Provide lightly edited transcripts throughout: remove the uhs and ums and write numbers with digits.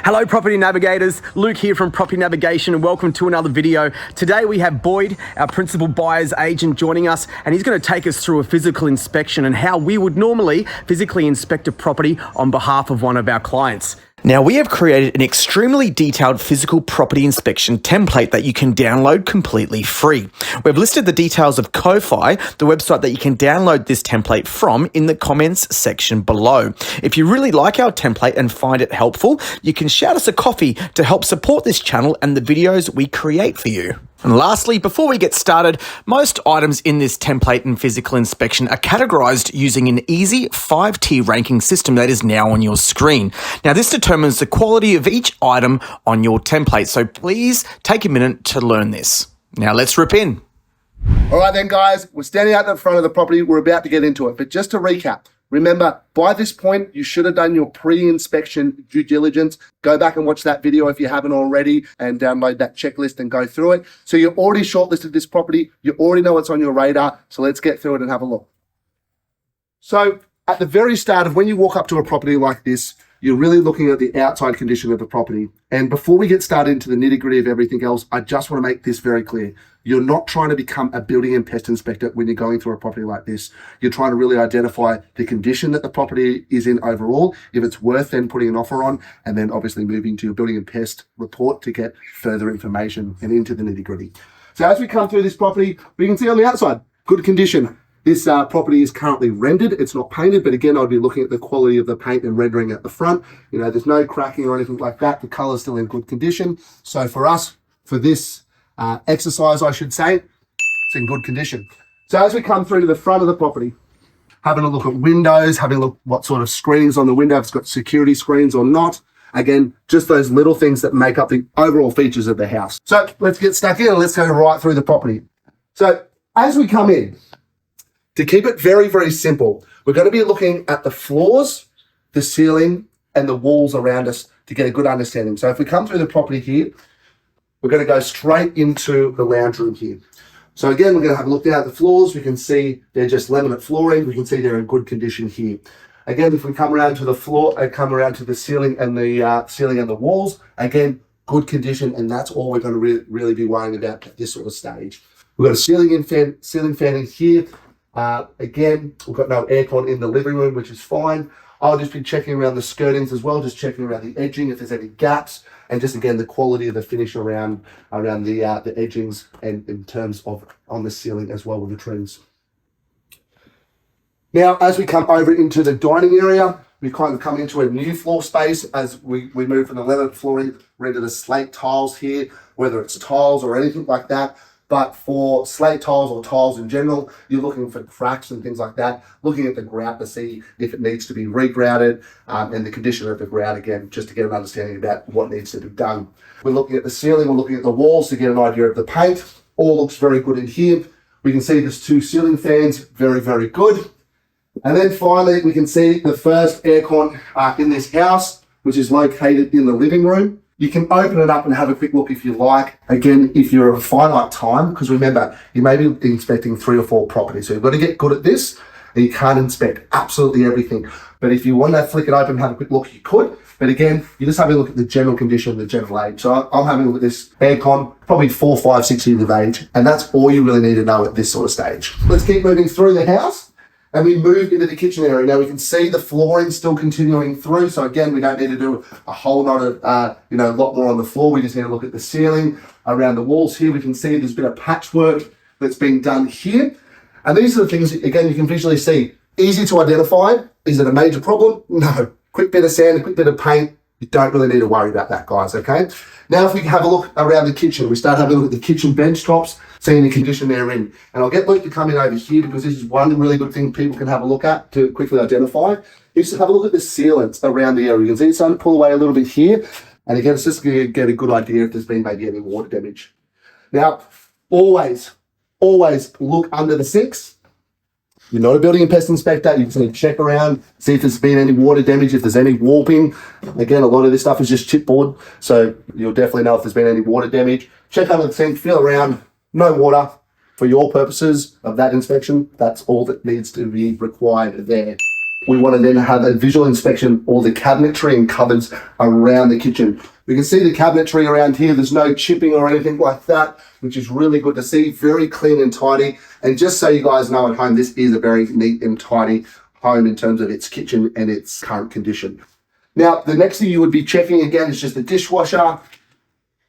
Hello property navigators, Luke here from Property Navigation and welcome to another video. Today we have Boyd, our principal buyer's agent, joining us, and he's going to take us through a physical inspection and how we would normally physically inspect a property on behalf of one of our clients. Now, we have created an extremely detailed physical property inspection template that you can download completely free. We've listed the details of Ko-Fi, the website that you can download this template from, in the comments section below. If you really like our template and find it helpful, you can shout us a coffee to help support this channel and the videos we create for you. And lastly, before we get started, most items in this template and physical inspection are categorized using an easy 5-tier ranking system that is now on your screen. Now, this determines the quality of each item on your template, so please take a minute to learn this. Now, let's rip in. All right then, guys, we're standing out in front of the property. We're about to get into it, but just to recap, remember, by this point, you should have done your pre-inspection due diligence. Go back and watch that video if you haven't already and download that checklist and go through it. So you've already shortlisted this property. You already know what's on your radar. So let's get through it and have a look. So at the very start of when you walk up to a property like this, you're really looking at the outside condition of the property. And before we get started into the nitty-gritty of everything else, I just want to make this very clear. You're not trying to become a building and pest inspector when you're going through a property like this. You're trying to really identify the condition that the property is in overall, if it's worth then putting an offer on, and then obviously moving to your building and pest report to get further information and into the nitty-gritty. So as we come through this property, we can see on the outside, good condition. This property is currently rendered. It's not painted, but again, I'd be looking at the quality of the paint and rendering at the front. You know, there's no cracking or anything like that. The color's still in good condition. So for us, for this exercise, I should say, it's in good condition. So as we come through to the front of the property, having a look at windows, having a look what sort of screens on the window, if it's got security screens or not. Again, just those little things that make up the overall features of the house. So let's get stuck in and let's go right through the property. So as we come in, to keep it very, very simple, we're going to be looking at the floors, the ceiling, and the walls around us to get a good understanding. So if we come through the property here, we're going to go straight into the lounge room here. So again, we're going to have a look down at the floors. We can see they're just laminate flooring. We can see they're in good condition here. Again, if we come around to the floor and come around to the ceiling and the walls, again, good condition, and that's all we're going to really be worrying about at this sort of stage. We've got a ceiling fan in here. Again, we've got no aircon in the living room, which is fine. I'll just be checking around the skirtings as well, just checking around the edging if there's any gaps, and just again the quality of the finish around the edgings and in terms of on the ceiling as well with the trims. Now, as we come over into the dining area, we kind of come into a new floor space as we move from the laminate flooring into the slate tiles here, whether it's tiles or anything like that. But for slate tiles or tiles in general, you're looking for cracks and things like that, looking at the grout to see if it needs to be regrouted and the condition of the grout again, just to get an understanding about what needs to be done. We're looking at the ceiling, we're looking at the walls to get an idea of the paint. All looks very good in here. We can see there's 2 ceiling fans, very, very good. And then finally, we can see the first aircon in this house, which is located in the living room. You can open it up and have a quick look if you like. Again, if you're a finite time, because remember, you may be inspecting 3 or 4 properties. So you've got to get good at this, and you can't inspect absolutely everything. But if you want to flick it open and have a quick look, you could. But again, you just have a look at the general condition, the general age. So I'm having a look at this aircon, probably 4, 5, 6 years of age. And that's all you really need to know at this sort of stage. Let's keep moving through the house. And we move into the kitchen area. Now we can see the flooring still continuing through. So again, we don't need to do a whole lot of, lot more on the floor. We just need to look at the ceiling. Around the walls here, we can see there's been a patchwork that's been done here. And these are the things, again, you can visually see. Easy to identify. Is it a major problem? No. Quick bit of sand, a quick bit of paint. You don't really need to worry about that, guys, okay? Now, if we have a look around the kitchen, we start having a look at the kitchen bench tops, seeing the condition they're in. And I'll get Luke to come in over here because this is one really good thing people can have a look at to quickly identify. Is to have a look at the sealants around the area. You can see it's starting to pull away a little bit here. And again, it's just going to get a good idea if there's been maybe any water damage. Now, always look under the sinks. You're not a building and pest inspector. You just need to check around, see if there's been any water damage, if there's any warping. Again, a lot of this stuff is just chipboard, so you'll definitely know if there's been any water damage. Check under the sink, feel around, no water. For your purposes of that inspection, that's all that needs to be required there. we want to then have a visual inspection of all the cabinetry and cupboards around the kitchen. We can see the cabinetry around here. There's no chipping or anything like that, which is really good to see. Very clean and tidy. And just so you guys know at home, this is a very neat and tidy home in terms of its kitchen and its current condition. Now, the next thing you would be checking again is just the dishwasher.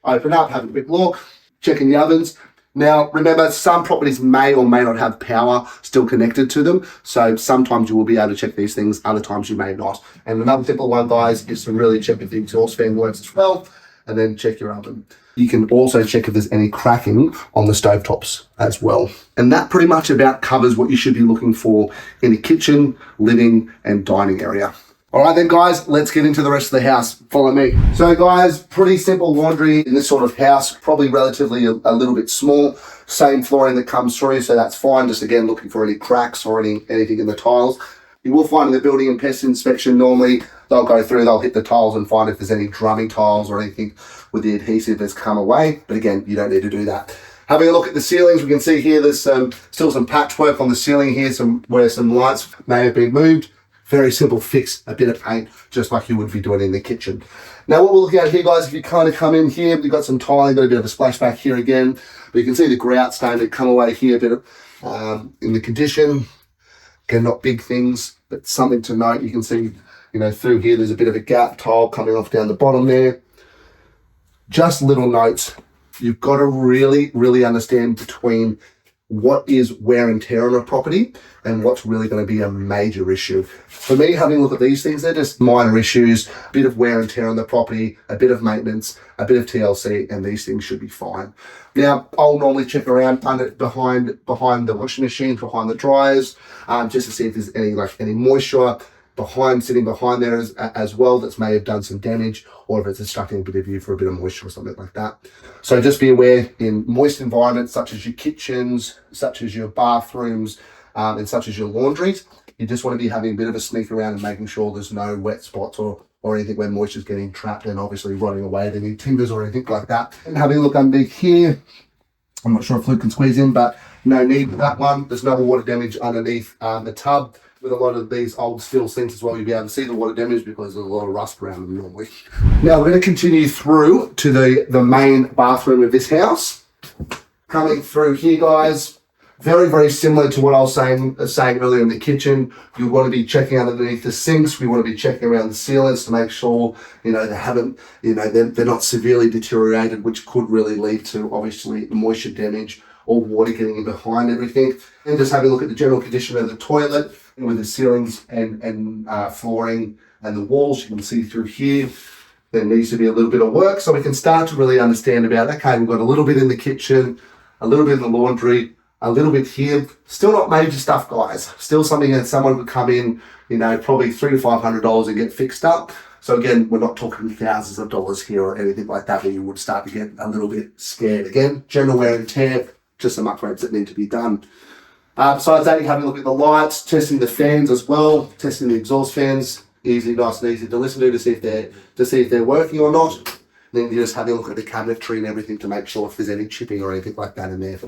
Open up, have a quick look, checking the ovens. Now, remember, some properties may or may not have power still connected to them. So sometimes you will be able to check these things, other times you may not. And another simple one, guys, is to really check if the exhaust fan works as well, and then check your oven. You can also check if there's any cracking on the stovetops as well. And that pretty much about covers what you should be looking for in the kitchen, living, and dining area. All right then, guys, let's get into the rest of the house. Follow me. So guys, pretty simple laundry in this sort of house, probably relatively a little bit small. Same flooring that comes through, so that's fine. Just again, looking for any cracks or anything in the tiles. You will find in the building and pest inspection, normally they'll go through, they'll hit the tiles and find if there's any drumming tiles or anything with the adhesive that's come away. But again, you don't need to do that. Having a look at the ceilings, we can see here there's still some patchwork on the ceiling here, where some lights may have been moved. Very simple fix, a bit of paint, just like you would be doing in the kitchen. Now what we're looking at here, guys, if you kind of come in here, we've got some tiling, got a bit of a splashback here again, but you can see the grout starting to come away here a bit in the condition. Again, not big things, but something to note. You can see, through here, there's a bit of a gap tile coming off down the bottom there. Just little notes. You've got to really, really understand between what is wear and tear on a property and what's really going to be a major issue. For me, having a look at these things, they're just minor issues, a bit of wear and tear on the property, a bit of maintenance, a bit of TLC, and these things should be fine. Now, I'll normally check around behind the washing machine, behind the dryers, just to see if there's any moisture sitting behind there as well that may have done some damage, or if it's obstructing a bit of view for a bit of moisture or something like that. So just be aware in moist environments such as your kitchens, such as your bathrooms, and such as your laundries, you just want to be having a bit of a sneak around and making sure there's no wet spots or anything where moisture's getting trapped and obviously rotting away at any timbers or anything like that. And having a look underneath here, I'm not sure if Luke can squeeze in, but no need for that one. There's no water damage underneath the tub. With a lot of these old steel sinks as well, you'll be able to see the water damage because there's a lot of rust around them normally. Now we're going to continue through to the main bathroom of this house. Coming through here, guys, very, very similar to what I was saying earlier in the kitchen. You want to be checking underneath the sinks. We want to be checking around the ceilings to make sure, they haven't, they're not severely deteriorated, which could really lead to obviously moisture damage or water getting in behind everything. And just having a look at the general condition of the toilet with the ceilings and flooring and the walls. You can see through here, there needs to be a little bit of work so we can start to really understand about, okay, we've got a little bit in the kitchen, a little bit in the laundry, a little bit here. Still not major stuff, guys. Still something that someone would come in, probably $300 to $500 and get fixed up. So again, we're not talking thousands of dollars here or anything like that where you would start to get a little bit scared. Again, general wear and tear, just some upgrades that need to be done. Besides that, you're having a look at the lights, testing the fans as well, testing the exhaust fans, nice and easy to listen to see if they're working or not. And then you're just having a look at the cabinetry and everything to make sure if there's any chipping or anything like that in there.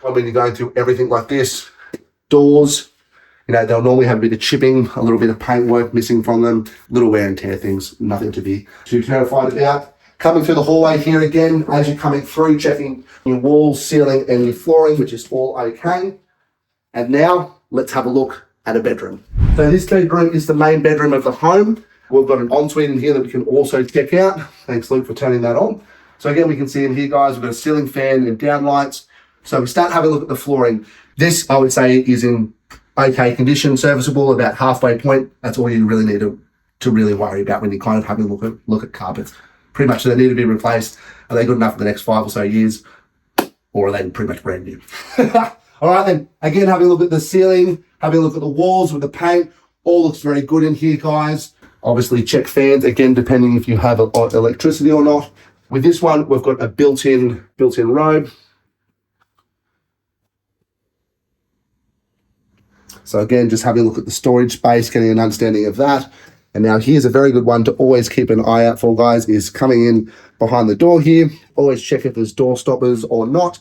When you're going through everything like this, doors, they'll normally have a bit of chipping, a little bit of paintwork missing from them, little wear and tear things, nothing to be too terrified about. Coming through the hallway here again, as you're coming through, checking your walls, ceiling, and your flooring, which is all okay. And now, let's have a look at a bedroom. So this bedroom is the main bedroom of the home. We've got an ensuite in here that we can also check out. Thanks, Luke, for turning that on. So again, we can see in here, guys, we've got a ceiling fan and downlights. So we start having a look at the flooring. This, I would say, is in okay condition, serviceable, about halfway point. That's all you really need to really worry about when you're kind of having a look at carpets. Pretty much they need to be replaced. Are they good enough for the next 5 or so years? Or are they pretty much brand new? All right, then, again, having a look at the ceiling, having a look at the walls with the paint, all looks very good in here, guys. Obviously, check fans, again, depending if you have electricity or not. With this one, we've got a built-in robe. So again, just having a look at the storage space, getting an understanding of that. And now here's a very good one to always keep an eye out for, guys, is coming in behind the door here. Always check if there's door stoppers or not.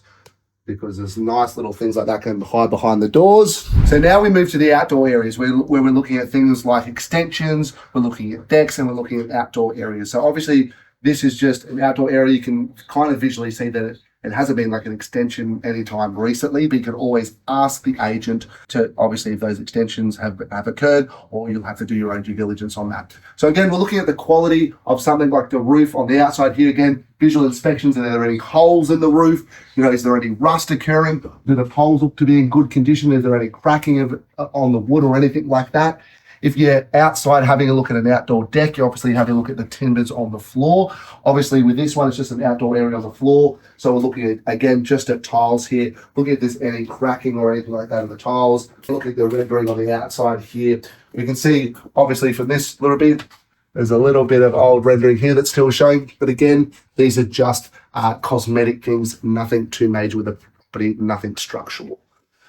because there's nice little things like that can hide behind the doors. So now we move to the outdoor areas where we're looking at things like extensions, we're looking at decks, and we're looking at outdoor areas. So obviously this is just an outdoor area. You can kind of visually see that it hasn't been like an extension anytime recently, but you can always ask the agent to, obviously, if those extensions have occurred, or you'll have to do your own due diligence on that. So again, we're looking at the quality of something like the roof on the outside here. Again, visual inspections. Are there any holes in the roof? You know, is there any rust occurring? Do the poles look to be in good condition? Is there any cracking on the wood or anything like that? If you're outside having a look at an outdoor deck, you're obviously having a look at the timbers on the floor. Obviously, with this one, it's just an outdoor area on the floor. So we're looking at, again, just at tiles here. Looking if there's any cracking or anything like that in the tiles. Looking at the rendering on the outside here. We can see, obviously, from this little bit, there's a little bit of old rendering here that's still showing. But again, these are just cosmetic things, nothing too major with the property, nothing structural.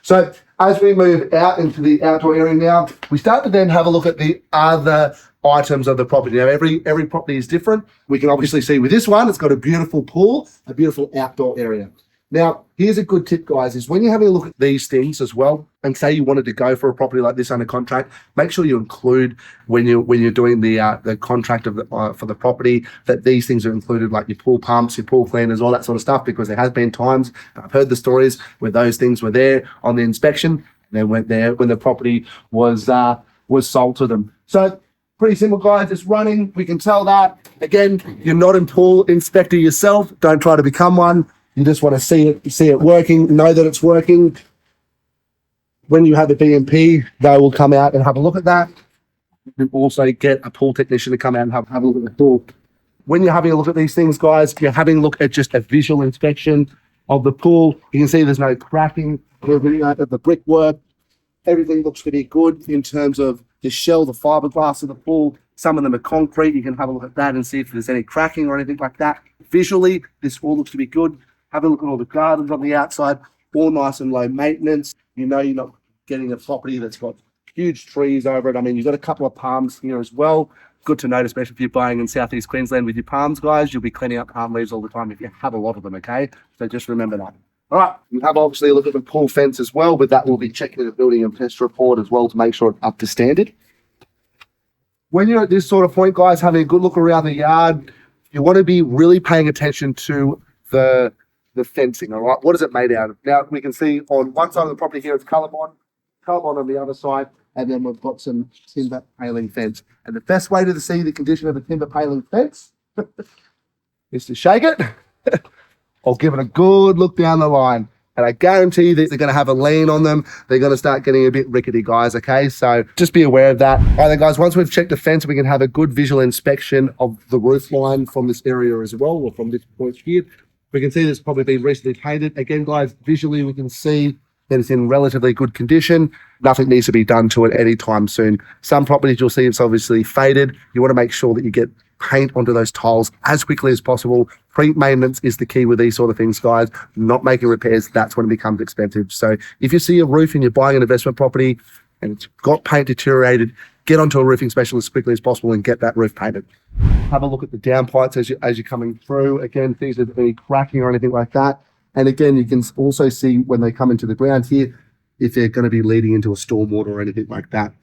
So as we move out into the outdoor area now, we start to then have a look at the other items of the property. Now, every property is different. We can obviously see with this one, it's got a beautiful pool, a beautiful outdoor area. Now, here's a good tip, guys, is when you're having a look at these things as well, and say you wanted to go for a property like this under contract, make sure you include when you're doing the contract of for the property that these things are included, like your pool pumps, your pool cleaners, all that sort of stuff, because there has been times, I've heard the stories where those things were there on the inspection, and they went there when the property was sold to them. So pretty simple, guys. It's running. We can tell that. Again, you're not a pool inspector yourself. Don't try to become one. You just want to see it working, know that it's working. When you have the BMP, they will come out and have a look at that. You can also get a pool technician to come out and have a look at the pool. When you're having a look at these things, guys, you're having a look at just a visual inspection of the pool. You can see there's no cracking of the brickwork. Everything looks to be good in terms of the shell, the fiberglass of the pool. Some of them are concrete. You can have a look at that and see if there's any cracking or anything like that. Visually, this all looks to be good. Have a look at all the gardens on the outside, all nice and low maintenance. You know you're not getting a property that's got huge trees over it. I mean, you've got a couple of palms here as well. Good to note, especially if you're buying in Southeast Queensland with your palms, guys. You'll be cleaning up palm leaves all the time if you have a lot of them, okay? So just remember that. All right, you have obviously a look at the pool fence as well, but that will be checking the building and pest report as well to make sure it's up to standard. When you're at this sort of point, guys, having a good look around the yard, you want to be really paying attention to the fencing, all right? What is it made out of? Now, we can see on one side of the property here, it's colour-bond on the other side, and then we've got some timber paling fence. And the best way to see the condition of a timber paling fence is to shake it or give it a good look down the line. And I guarantee that they're going to have a lean on them. They're going to start getting a bit rickety, guys, okay? So just be aware of that. All right, then, guys, once we've checked the fence, we can have a good visual inspection of the roof line from this area as well, or from this point here. We can see this probably been recently painted. Again, guys, visually we can see that it's in relatively good condition. Nothing needs to be done to it anytime soon. Some properties you'll see it's obviously faded. You want to make sure that you get paint onto those tiles as quickly as possible. Pre-maintenance is the key with these sort of things, guys. Not making repairs, that's when it becomes expensive. So if you see a roof and you're buying an investment property and it's got paint deteriorated, get onto a roofing specialist as quickly as possible and get that roof painted. Have a look at the downpipes as you're coming through. Again, things that any cracking or anything like that. And again, you can also see when they come into the ground here, if they're going to be leading into a stormwater or anything like that.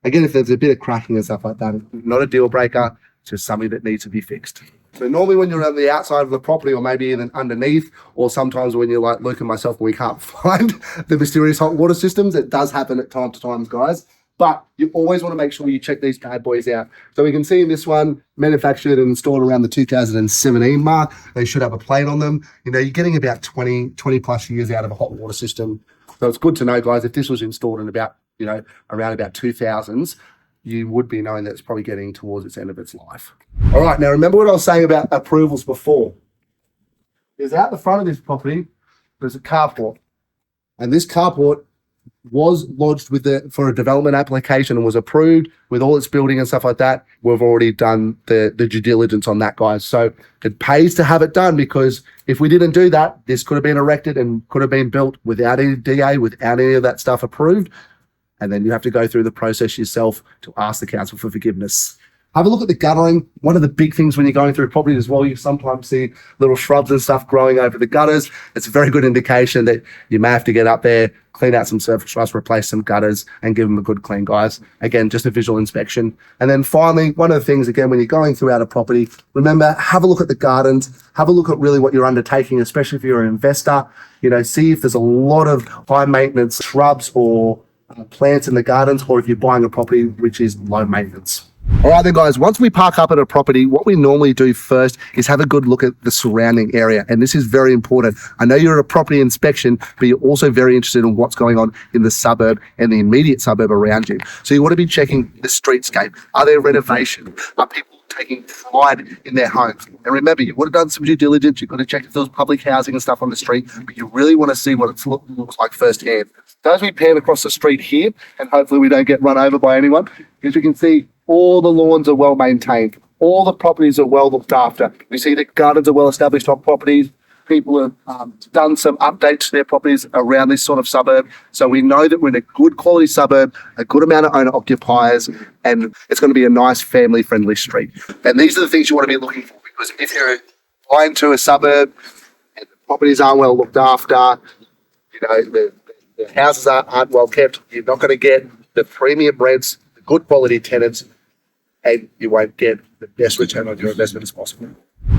Again, if there's a bit of cracking and stuff like that, not a deal breaker, it's just something that needs to be fixed. So normally when you're on the outside of the property, or maybe even underneath, or sometimes when you're like Luke and myself, we can't find the mysterious hot water systems, it does happen at time to time, guys. But you always want to make sure you check these bad boys out. So we can see in this one, manufactured and installed around the 2017 mark. They should have a plate on them. You know, you're getting about 20 plus years out of a hot water system. So it's good to know, guys, if this was installed in about, you know, around about 2000s, you would be knowing that it's probably getting towards its end of its life. All right, now remember what I was saying about approvals before. Is out the front of this property, there's a carport. And this carport was lodged for a development application and was approved with all its building and stuff like that. We've already done the due diligence on that, guys. So it pays to have it done, because if we didn't do that, this could have been erected and could have been built without any DA, without any of that stuff approved. And then you have to go through the process yourself to ask the council for forgiveness. Have a look at the guttering. One of the big things when you're going through property as well, you sometimes see little shrubs and stuff growing over the gutters. It's a very good indication that you may have to get up there, clean out some surface rust, replace some gutters, and give them a good clean, guys. Again, just a visual inspection. And then finally, one of the things, again, when you're going throughout a property, remember, have a look at the gardens, have a look at really what you're undertaking, especially if you're an investor. You know, see if there's a lot of high maintenance shrubs or plants in the gardens, or if you're buying a property which is low maintenance. All right then, guys, once we park up at a property, what we normally do first is have a good look at the surrounding area. And this is very important. I know you're at a property inspection, but you're also very interested in what's going on in the suburb and the immediate suburb around you. So you want to be checking the streetscape. Are there renovations? Are people taking pride in their homes? And remember, you would have done some due diligence. You've got to check if there's public housing and stuff on the street, but you really want to see what it looks like firsthand. So as we pan across the street here, and hopefully we don't get run over by anyone, as you can see, all the lawns are well maintained. All the properties are well looked after. We see that gardens are well established on properties. People have done some updates to their properties around this sort of suburb. So we know that we're in a good quality suburb, a good amount of owner occupiers, and it's going to be a nice family friendly street. And these are the things you want to be looking for, because if you're buying to a suburb and the properties aren't well looked after, you know, the houses aren't well kept, you're not going to get the premium rents, the good quality tenants, and you won't get the best return on your investment as possible.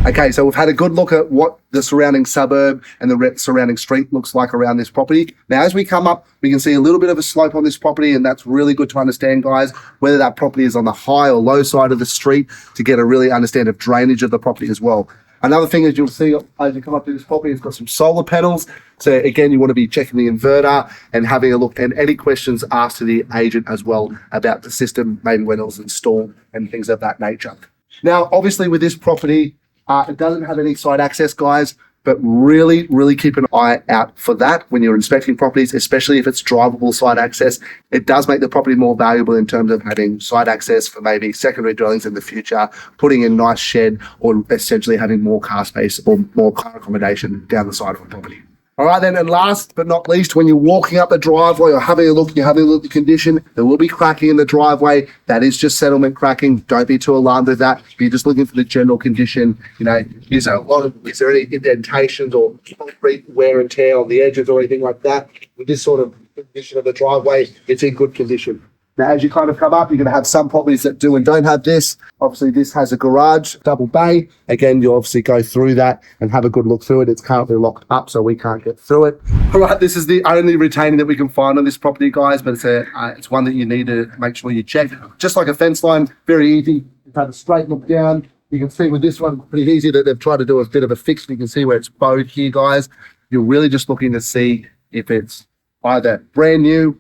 Okay, so we've had a good look at what the surrounding suburb and the surrounding street looks like around this property. Now, as we come up, we can see a little bit of a slope on this property, and that's really good to understand, guys, whether that property is on the high or low side of the street, to get a really understand of drainage of the property as well. Another thing is you'll see as you come up to this property, it's got some solar panels. So again, you want to be checking the inverter and having a look, and any questions asked to the agent as well about the system, maybe when it was installed and things of that nature. Now, obviously with this property, it doesn't have any side access, guys, but really, really keep an eye out for that when you're inspecting properties, especially if it's drivable side access. It does make the property more valuable in terms of having side access for maybe secondary dwellings in the future, putting in a nice shed, or essentially having more car space or more car accommodation down the side of a property. All right then, and last but not least, when you're walking up the driveway or having a look at the condition, there will be cracking in the driveway. That is just settlement cracking. Don't be too alarmed with that. If you're just looking for the general condition, you know, is there any indentations or concrete wear and tear on the edges or anything like that? With this sort of condition of the driveway, it's in good condition. Now, as you kind of come up, you're going to have some properties that do and don't have this. Obviously, this has a garage, double bay. Again, you obviously go through that and have a good look through it. It's currently locked up, so we can't get through it. All right, this is the only retaining that we can find on this property, guys, but it's one that you need to make sure you check. Just like a fence line, very easy. You've had a straight look down. You can see with this one, pretty easy that they've tried to do a bit of a fix. You can see where it's bowed here, guys. You're really just looking to see if it's either brand new,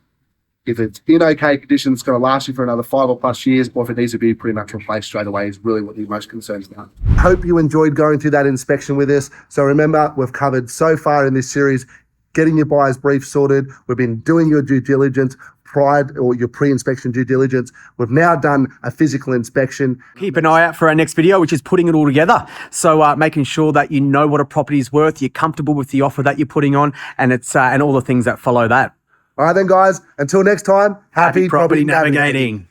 if it's in okay condition, it's going to last you for another 5 or plus years, or if it needs to be pretty much replaced straight away, is really what you're most concerned about. Hope you enjoyed going through that inspection with us. So remember, we've covered so far in this series, getting your buyer's brief sorted. We've been doing your due diligence prior, or your pre-inspection due diligence. We've now done a physical inspection. Keep an eye out for our next video, which is putting it all together. So making sure that you know what a property is worth, you're comfortable with the offer that you're putting on, and it's and all the things that follow that. All right then, guys, until next time, happy property navigating.